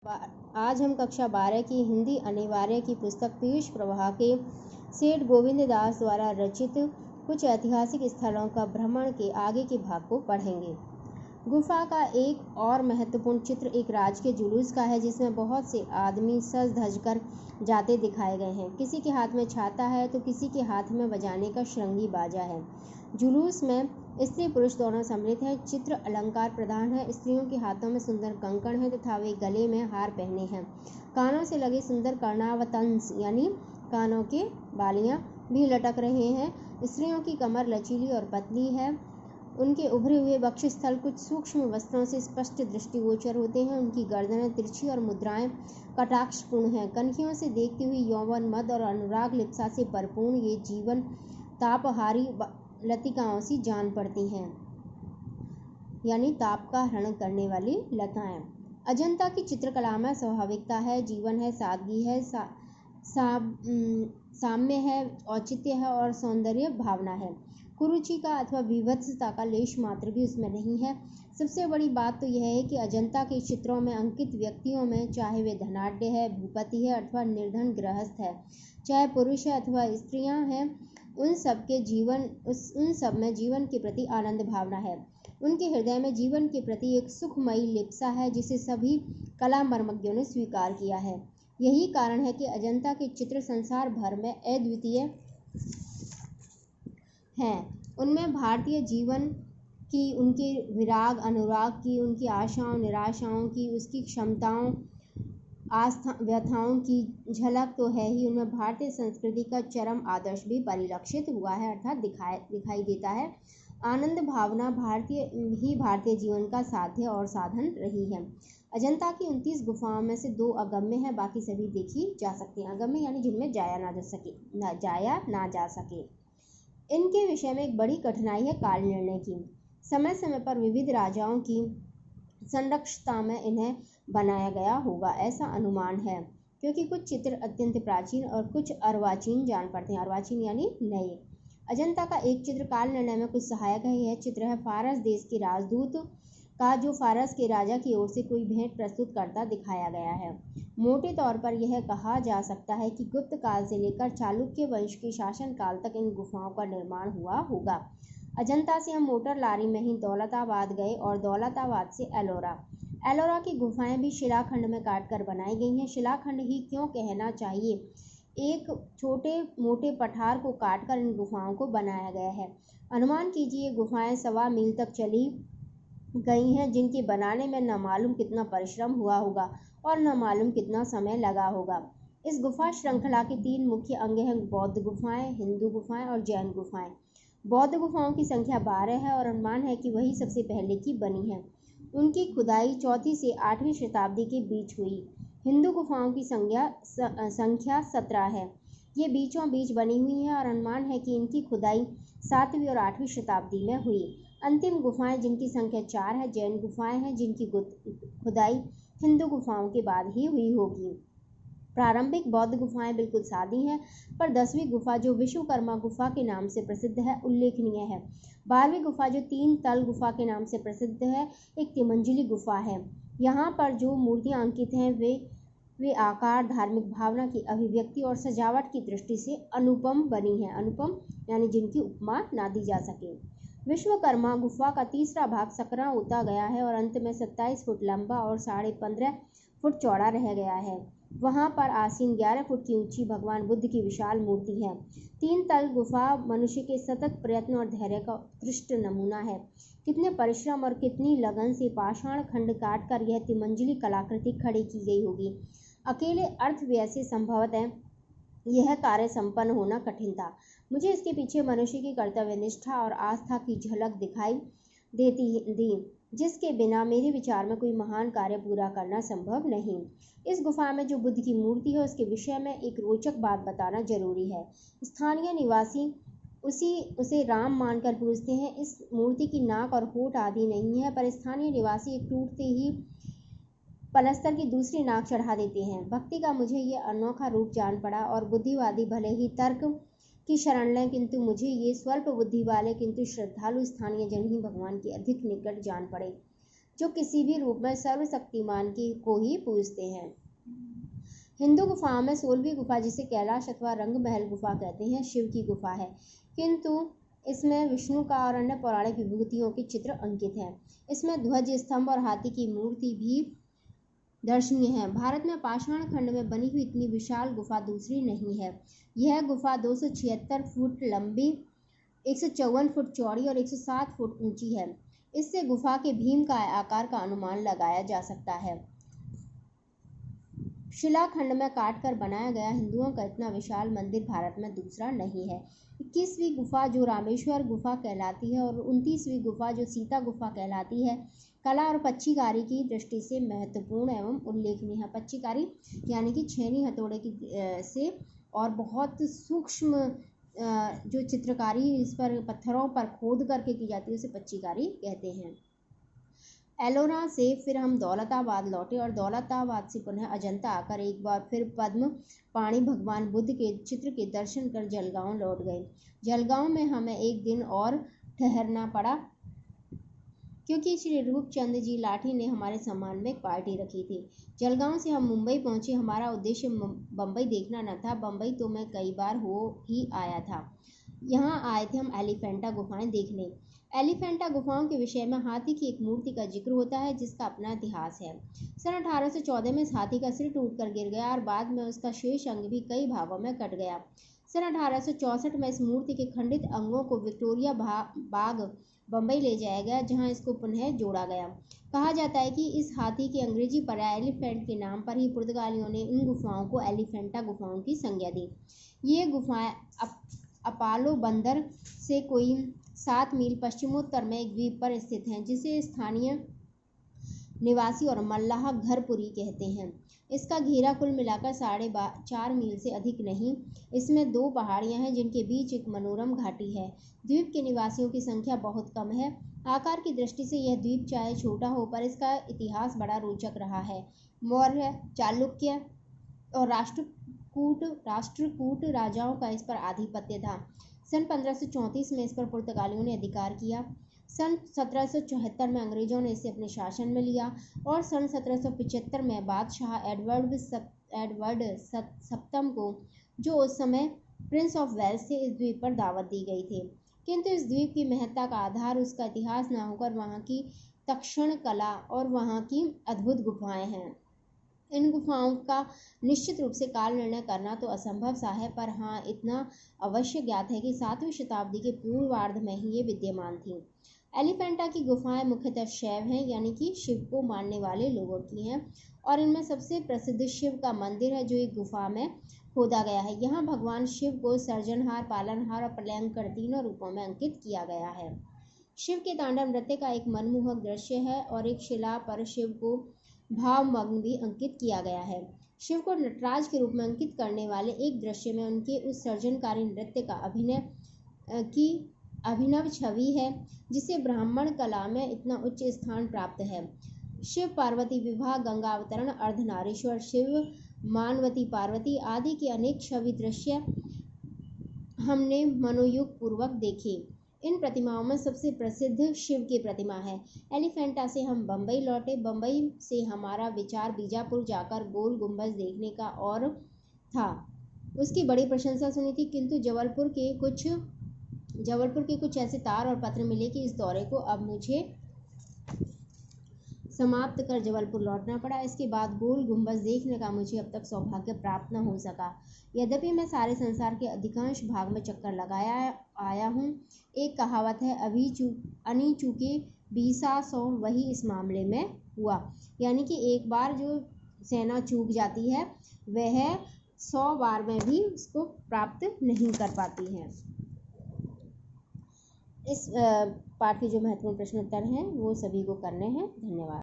आज हम कक्षा 12 की हिंदी अनिवार्य की पुस्तक पीयूष प्रवाह के सेठ गोविंद दास द्वारा रचित कुछ ऐतिहासिक स्थलों का भ्रमण के आगे के भाग को पढ़ेंगे। गुफा का एक और महत्वपूर्ण चित्र एक राज के जुलूस का है, जिसमें बहुत से आदमी सज धज कर जाते दिखाए गए हैं। किसी के हाथ में छाता है तो किसी के हाथ में बजाने का श्रृंगी बाजा है। जुलूस में स्त्री पुरुष दोनों सम्मिलित हैं। चित्र अलंकार प्रधान है। स्त्रियों के हाथों में सुंदर कंकण है तथा वे गले में हार पहने हैं। कानों से लगे सुंदर कर्णावतंस यानी कानों के बालियां भी लटक रहे हैं। स्त्रियों की कमर लचीली और पतली है। उनके उभरे हुए वक्षस्थल कुछ सूक्ष्म वस्त्रों से स्पष्ट दृष्टिगोचर होते हैं। उनकी गर्दनें तिरछी और मुद्राएं कटाक्षपूर्ण हैं। कनखियों से देखती हुई यौवन मद और अनुराग लिप्सा से परिपूर्ण ये जीवन तापहारी लतिकाओं सी जान पड़ती हैं, यानी ताप का हरण करने वाली लताएं। अजंता की चित्रकला में स्वाभाविकता है, जीवन है, सादगी है, साम्य है, औचित्य है और सौंदर्य भावना है। कुरुचि का अथवा विभत्सता का लेश मात्र भी उसमें नहीं है। सबसे बड़ी बात तो यह है कि अजंता के चित्रों में अंकित व्यक्तियों में, चाहे वे धनाढ्य है, भूपति है अथवा निर्धन गृहस्थ है, चाहे पुरुष है अथवा स्त्रियां हैं, उन सब में जीवन के प्रति आनंद भावना है। उनके हृदय में जीवन के प्रति एक सुखमयी लिप्सा है, जिसे सभी कला मर्मज्ञों ने स्वीकार किया है। यही कारण है कि अजंता के चित्र संसार भर में अद्वितीय हैं। उनमें भारतीय जीवन की, उनके विराग अनुराग की, उनकी आशाओं निराशाओं की, उसकी क्षमताओं आस्था व्यथाओं की झलक तो है ही, उनमें भारतीय संस्कृति का चरम आदर्श भी परिलक्षित हुआ है, अर्थात दिखाई देता है। आनंद भावना भारतीय जीवन का साध्य और साधन रही है। अजंता की 29 गुफाओं में से 2 अगम्य है, बाकी सभी देखी जा सकती हैं। अगम्य यानी जिनमें जाया ना जा सके। इनके विषय में एक बड़ी कठिनाई है काल निर्णय की। समय समय पर विविध राजाओं की संरक्षता में इन्हें बनाया गया होगा, ऐसा अनुमान है, क्योंकि कुछ चित्र अत्यंत प्राचीन और कुछ अर्वाचीन जान पड़ते हैं। अर्वाचीन यानी नए। अजंता का एक चित्र काल निर्णय में कुछ सहायक है। यह चित्र है फारस देश के राजदूत का, जो फारस के राजा की ओर से कोई भेंट प्रस्तुत करता दिखाया गया है। मोटे तौर पर यह कहा जा सकता है कि गुप्त काल से लेकर चालुक्य वंश के शासन काल तक इन गुफाओं का निर्माण हुआ होगा। अजंता से हम मोटर लारी में ही दौलताबाद गए और दौलताबाद से एलोरा की गुफाएं भी शिलाखंड में काटकर बनाई गई हैं। शिलाखंड ही क्यों कहना चाहिए, एक छोटे मोटे पठार को काटकर इन गुफाओं को बनाया गया है। अनुमान कीजिए गुफाएं 1.25 मील तक चली गई हैं, जिनके बनाने में न मालूम कितना परिश्रम हुआ होगा और न मालूम कितना समय लगा होगा। इस गुफा श्रृंखला के 3 मुख्य अंग हैं: बौद्ध गुफाएं, हिंदू गुफाएं और जैन गुफाएं। बौद्ध गुफाओं की संख्या 12 है और अनुमान है कि वही सबसे पहले की बनी है। उनकी खुदाई 4वीं से 8वीं शताब्दी के बीच हुई। हिंदू गुफाओं की संख्या 17 है। ये बीचों बीच बनी हुई है और अनुमान है कि इनकी खुदाई 7वीं और 8वीं शताब्दी में हुई। अंतिम गुफाएं, जिनकी संख्या 4 है, जैन गुफाएं हैं, जिनकी खुदाई हिंदू गुफाओं के बाद ही हुई होगी। प्रारंभिक बौद्ध गुफाएं बिल्कुल सादी हैं, पर 10वीं गुफा, जो विश्वकर्मा गुफा के नाम से प्रसिद्ध है, उल्लेखनीय है। 12वीं गुफा, जो 3 तल गुफा के नाम से प्रसिद्ध है, एक तिमंजिली गुफा है। यहाँ पर जो मूर्तियां अंकित हैं वे आकार, धार्मिक भावना की अभिव्यक्ति और सजावट की दृष्टि से अनुपम बनी हैं। अनुपम यानी जिनकी उपमा ना दी जा सके। विश्वकर्मा गुफा का तीसरा भाग सकरा होता गया है और अंत में 27 फुट लंबा और 15.5 फुट चौड़ा रह गया है। वहां पर आसीन 11 फुट की ऊंची भगवान बुद्ध की विशाल मूर्ति है। 3 तल गुफा मनुष्य के सतत प्रयत्न और धैर्य का उत्कृष्ट नमूना है। कितने परिश्रम और कितनी लगन से पाषाण खंड काटकर यह तिमंजिली कलाकृति खड़ी की गई होगी। अकेले अर्थ व्यय से संभवतः यह कार्य संपन्न होना कठिन था। मुझे इसके पीछे मनुष्य की कर्तव्य निष्ठा और आस्था की झलक दिखाई दी, जिसके बिना मेरे विचार में कोई महान कार्य पूरा करना संभव नहीं। इस गुफा में जो बुद्ध की मूर्ति है, उसके विषय में एक रोचक बात बताना जरूरी है। स्थानीय निवासी उसे राम मानकर पूजते हैं। इस मूर्ति की नाक और होठ आदि नहीं है, पर स्थानीय निवासी एक टूटते ही पलस्तर की दूसरी नाक चढ़ा देते हैं। भक्ति का मुझे ये अनोखा रूप जान पड़ा और बुद्धिवादी भले ही तर्क की शरण लें, किंतु मुझे ये स्वल्प बुद्धि वाले किंतु श्रद्धालु स्थानीय जन ही भगवान के अधिक निकट जान पड़े। जो किसी भी रूप में सर्वशक्तिमान को ही पूजते हैं। हिंदू गुफाओं में 16वीं गुफा, जिसे कैलाश अथवा रंग महल गुफा कहते हैं, शिव की गुफा है, किंतु इसमें विष्णु का और अन्य पौराणिक विभूतियों के चित्र अंकित हैं। इसमें ध्वज स्तंभ और हाथी की मूर्ति भी दर्शनीय है। भारत में पाषाण खंड में बनी हुई इतनी विशाल गुफा दूसरी नहीं है। यह गुफा 276 फुट लंबी, 154 फुट चौड़ी और 107 फुट ऊंची है। इससे गुफा के भीम का आकार का अनुमान लगाया जा सकता है। शिलाखंड में काटकर बनाया गया हिंदुओं का इतना विशाल मंदिर भारत में दूसरा नहीं है। 21वीं गुफा जो रामेश्वर गुफा कहलाती है और 29वीं गुफा जो सीता गुफा कहलाती है, कला और पच्चीकारी की दृष्टि से महत्वपूर्ण एवं उल्लेखनीय है। पच्चीकारी यानी कि छेनी हथौड़े की से और बहुत सूक्ष्म जो चित्रकारी इस पर पत्थरों पर खोद करके की जाती है उसे पच्चीकारी कहते हैं। एलोरा से फिर हम दौलताबाद लौटे और दौलताबाद से पुनः अजंता आकर एक बार फिर पद्म पाणी भगवान बुद्ध के चित्र के दर्शन कर जलगांव लौट गए। जलगांव में हमें एक दिन और ठहरना पड़ा क्योंकि श्री रूपचंद जी लाठी ने हमारे सम्मान में एक पार्टी रखी थी। जलगांव से हम मुंबई पहुंचे। हमारा उद्देश्य बम्बई देखना न था, बम्बई तो मैं कई बार हो ही आया था। यहाँ आए थे हम एलिफेंटा गुफाएं देखने। एलिफेंटा गुफाओं के विषय में हाथी की एक मूर्ति का जिक्र होता है जिसका अपना इतिहास है। सन 1814 में इस हाथी का सिर टूटकर गिर गया और बाद में उसका शेष अंग भी कई भागों में कट गया। सन 1864 में इस मूर्ति के खंडित अंगों को विक्टोरिया बाग बम्बई ले जाया गया, जहां इसको पुनः जोड़ा गया। कहा जाता है कि इस हाथी के अंग्रेजी पर्याय एलिफेंट के नाम पर ही पुर्तगालियों ने इन गुफाओं को एलिफेंटा गुफाओं की संज्ञा दी। ये गुफाएं अपालो बंदर से कोई 7 मील पश्चिमोत्तर में एक द्वीप पर स्थित हैं, जिसे स्थानीय निवासी और मल्लाह घरपुरी कहते हैं। इसका घेरा कुल मिलाकर 4.5 मील से अधिक नहीं। इसमें 2 पहाड़ियां हैं जिनके बीच एक मनोरम घाटी है। द्वीप के निवासियों की संख्या बहुत कम है। आकार की दृष्टि से यह द्वीप चाहे छोटा हो पर इसका इतिहास बड़ा रोचक रहा है। मौर्य, चालुक्य और राष्ट्रकूट राजाओं का इस पर आधिपत्य था। सन 1534 में इस पर पुर्तगालियों ने अधिकार किया। सन 1774 में अंग्रेजों ने इसे अपने शासन में लिया और सन 1775 में बादशाह एडवर्ड सप्तम को, जो उस समय प्रिंस ऑफ वेल्स थे, इस द्वीप पर दावत दी गई थी। किंतु इस द्वीप की महत्ता का आधार उसका इतिहास न होकर वहाँ की तक्षण कला और वहाँ की अद्भुत गुफाएं हैं। इन गुफाओं का निश्चित रूप से काल निर्णय करना तो असंभव सा है, पर हाँ इतना अवश्य ज्ञात है कि 7वीं शताब्दी के पूर्वार्ध में ही ये विद्यमान थी। एलिफेंटा की गुफाएं मुख्यतः शैव हैं, यानी कि शिव को मानने वाले लोगों की हैं, और इनमें सबसे प्रसिद्ध शिव का मंदिर है जो एक गुफा में खोदा गया है। यहाँ भगवान शिव को सर्जनहार, पालनहार और प्रलयंकर तीनों रूपों में अंकित किया गया है। शिव के तांडव नृत्य का एक मनमोहक दृश्य है और एक शिला पर शिव को भावमग्न भी अंकित किया गया है। शिव को नटराज के रूप में अंकित करने वाले एक दृश्य में उनके उस सर्जनकारी नृत्य का अभिनव छवि है जिसे ब्राह्मण कला में इतना उच्च स्थान प्राप्त है। शिव पार्वती विवाह, गंगा अवतरण, अर्धनारीश्वर शिव, मानवती पार्वती आदि के अनेक छवि दृश्य हमने मनोयोग पूर्वक देखे। इन प्रतिमाओं में सबसे प्रसिद्ध शिव की प्रतिमा है। एलिफेंटा से हम बम्बई लौटे। बम्बई से हमारा विचार बीजापुर जाकर गोल गुंबज देखने का और था। उसकी बड़ी प्रशंसा सुनी थी, किंतु जबलपुर के कुछ ऐसे तार और पत्र मिले कि इस दौरे को अब मुझे समाप्त कर जबलपुर लौटना पड़ा। इसके बाद गोल गुंबज देखने का मुझे अब तक सौभाग्य प्राप्त न हो सका। यद्यपि मैं सारे संसार के अधिकांश भाग में चक्कर लगाया आया हूँ। एक कहावत है, अनी चूके 20 वही इस मामले में हुआ, यानी कि एक बार जो सेना चूक जाती है वह 100 बार में भी उसको प्राप्त नहीं कर पाती है। इस पाठ के जो महत्वपूर्ण प्रश्नोत्तर हैं वो सभी को करने हैं। धन्यवाद।